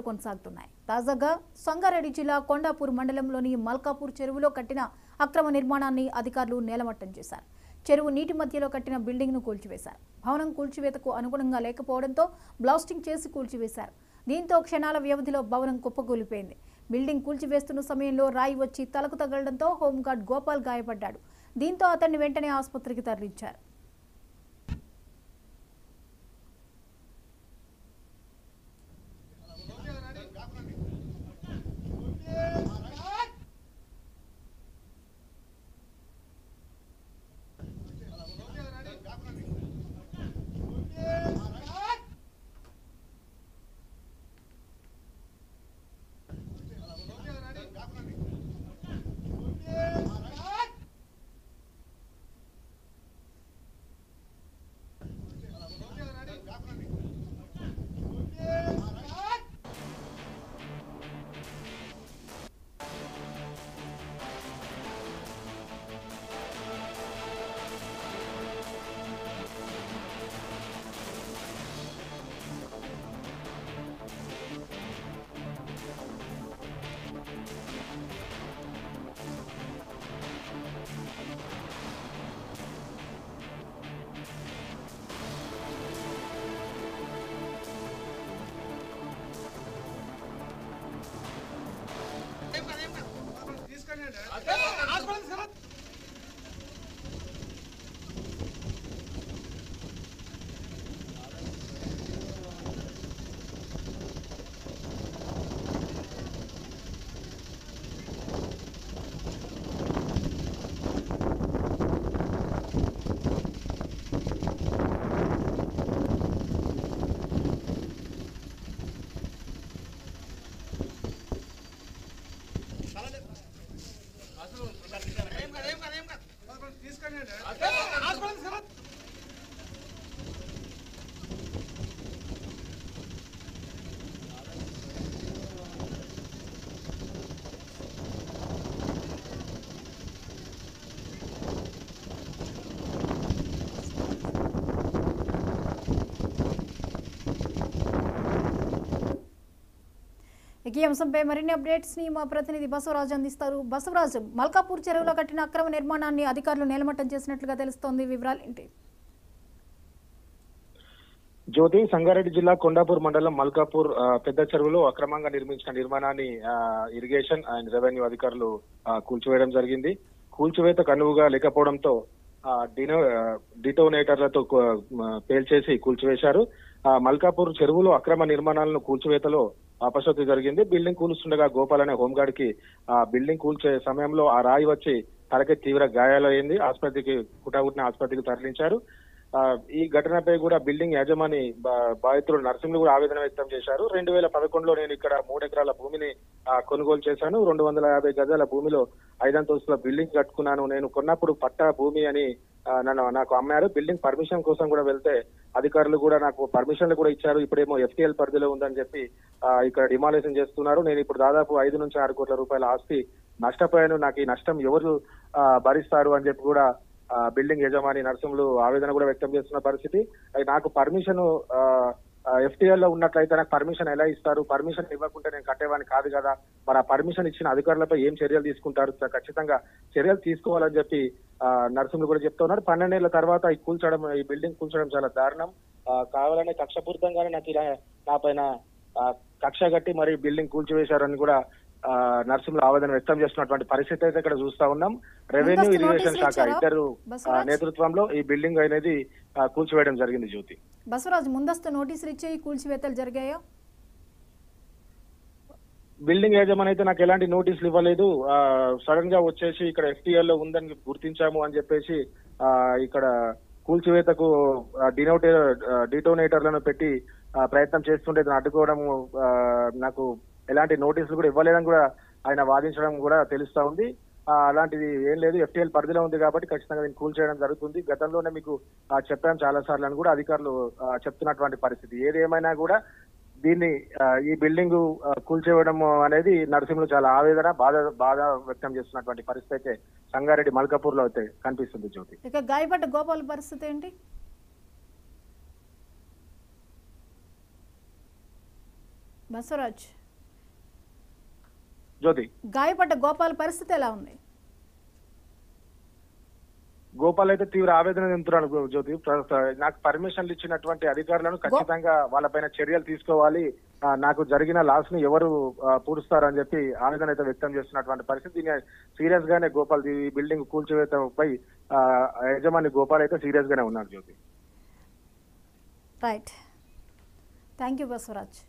కొనసాగుతున్నాయి. తాజాగా సంగారెడ్డి జిల్లా కొండాపూర్ మండలంలోని మల్కాపూర్ చెరువులో కట్టిన అక్రమ నిర్మాణాన్ని అధికారులు నేలమట్టం చేశారు. చెరువు నీటి మధ్యలో కట్టిన బిల్డింగ్ను కూల్చివేశారు. భవనం కూల్చివేతకు అనుగుణంగా లేకపోవడంతో బ్లాస్టింగ్ చేసి కూల్చివేశారు. దీంతో క్షణాల వ్యవధిలో భవనం కుప్పకూలిపోయింది. బిల్డింగ్ కూల్చివేస్తున్న సమయంలో రాయి వచ్చి తలకు తగలడంతో హోంగార్డ్ గోపాల్ గాయపడ్డాడు. దీంతో అతన్ని వెంటనే ఆసుపత్రికి తరలించారు. ఈ అంశంపై మరిన్ని అప్డేట్స్ ని మా ప్రతినిధి బసవరాజు అందిస్తారు. బసవరాజు, మల్కాపూర్ చెరువులో కట్టిన అక్రమ నిర్మాణాన్ని అధికారులు నేలమట్టం చేసినట్లుగా తెలుస్తోంది. వివరాలు ఏంటి? జ్యోతి, సంగారెడ్డి జిల్లా కొండాపూర్ మండలం మల్కాపూర్ పెద్ద చెరువులో అక్రమంగా నిర్మించిన నిర్మాణాన్ని ఇరిగేషన్ అండ్ రెవెన్యూ అధికారులు కూల్చివేయడం జరిగింది. కూల్చివేతకు అనువుగా లేకపోవడంతో డిటోనేటర్లతో పేల్చేసి కూల్చివేశారు. మల్కాపూర్ చెరువులో అక్రమ నిర్మాణాలను కూల్చివేతలో అపశృతి జరిగింది. బిల్డింగ్ కూలుస్తుండగా గోపాల్ అనే హోంగార్డ్ కి బిల్డింగ్ కూల్చే సమయంలో ఆ రాయి వచ్చి తలకి తీవ్ర గాయాలయ్యింది. ఆసుపత్రికి తరలించారు. ఈ ఘటనపై కూడా బిల్డింగ్ యాజమాని బాధితులు నర్సింహులు కూడా ఆవేదన వ్యక్తం చేశారు. 2011లో నేను ఇక్కడ 3 ఎకరాల భూమిని కొనుగోలు చేశాను. 250 గజాల భూమిలో 5 అంతస్తుల బిల్డింగ్ కట్టుకున్నాను. నేను కొన్నప్పుడు పట్టా భూమి అని నాకు అమ్మారు. బిల్డింగ్ పర్మిషన్ కోసం కూడా వెళ్తే అధికారులు కూడా నాకు పర్మిషన్లు కూడా ఇచ్చారు. ఇప్పుడేమో FTL పరిధిలో ఉందని చెప్పి ఇక్కడ డిమాలిషన్ చేస్తున్నారు. నేను ఇప్పుడు దాదాపు 5 నుంచి 6 కోట్ల రూపాయల ఆస్తి నష్టపోయాను. నాకు ఈ నష్టం ఎవరు భరిస్తారు అని చెప్పి కూడా బిల్డింగ్ యజమాని నర్సింహులు ఆవేదన కూడా వ్యక్తం చేస్తున్న పరిస్థితి. నాకు పర్మిషన్ FTL లో ఉన్నట్లయితే నాకు పర్మిషన్ ఎలా ఇస్తారు? పర్మిషన్ ఇవ్వకుంటే నేను కట్టేవాడిని కాదు కదా. మరి ఆ పర్మిషన్ ఇచ్చిన అధికారులపై ఏం చర్యలు తీసుకుంటారు? ఖచ్చితంగా చర్యలు తీసుకోవాలని చెప్పి నర్సింహులు కూడా చెప్తా ఉన్నారు. 12 ఏళ్ల తర్వాత ఈ బిల్డింగ్ కూల్చడం చాలా దారుణం. కావాలనే కక్షపూరితంగానే నాకు ఇలా నా పైన కక్ష కట్టి మరి బిల్డింగ్ కూల్చివేశారని కూడా నర్సింహులు ఆవేదన వ్యక్తం చేస్తున్నటువంటి పరిస్థితి అయితే ఇక్కడ చూస్తా ఉన్నాం. రెవెన్యూ ఇరిగేషన్ శాఖ ఇద్దరు నేతృత్వంలో ఈ బిల్డింగ్ అనేది కూల్చివేయడం జరిగింది. జ్యోతి, బసవరాజు, ముందస్తు నోటీసులు ఇచ్చే కూల్చివేతలు జరిగాయా? బిల్డింగ్ యజమాని అయితే నాకు ఎలాంటి నోటీసులు ఇవ్వలేదు. సడన్ గా వచ్చేసి ఇక్కడ FTL లో ఉందని గుర్తించాము అని చెప్పేసి ఇక్కడ కూల్చివేతకు డిటోనేటర్లను పెట్టి ప్రయత్నం చేస్తుంటే అడ్డుకోవడం, నాకు ఎలాంటి నోటీసులు కూడా ఇవ్వలేదని కూడా ఆయన వాదించడం కూడా తెలుస్తా ఉంది. అలాంటిది ఏం లేదు. FTL పరిధిలో ఉంది కాబట్టి ఖచ్చితంగా దీన్ని కూల్చేయడం జరుగుతుంది. గతంలోనే మీకు చెప్పాం చాలా సార్లు అని కూడా అధికారులు చెప్తున్నటువంటి పరిస్థితి. ఏదేమైనా కూడా దీన్ని ఈ బిల్డింగ్ కూల్చేయడం అనేది నరసింహులు చాలా ఆవేదన బాధ వ్యక్తం చేస్తున్నటువంటి పరిస్థితి అయితే సంగారెడ్డి మల్కాపూర్ లో అయితే కనిపిస్తుంది. జ్యోతి, ఇక గాయపడ్డ గోపాల్ పరిస్థితి ఏంటి? బసవరాజ్, జ్యోతి. గాయపడ్డ గోపాల్ పరిస్థితి ఎలా ఉంది? గోపాల్ అయితే తీవ్ర ఆవేదన చెందుతున్నాడు జ్యోతి. నాకు పర్మిషన్లు ఇచ్చినటువంటి అధికారులను ఖచ్చితంగా వాళ్ళపైన చర్యలు తీసుకోవాలి, నాకు జరిగిన లాస్ ని ఎవరు పూడుస్తారని చెప్పి ఆవేదన అయితే వ్యక్తం చేస్తున్నటువంటి పరిస్థితి. దీని సీరియస్ గానే గోపాల్ ఈ బిల్డింగ్ కూల్చివేతపై యజమాని గోపాల్ అయితే సీరియస్ గానే ఉన్నాడు Jyoti. Right, thank you Basavaraj.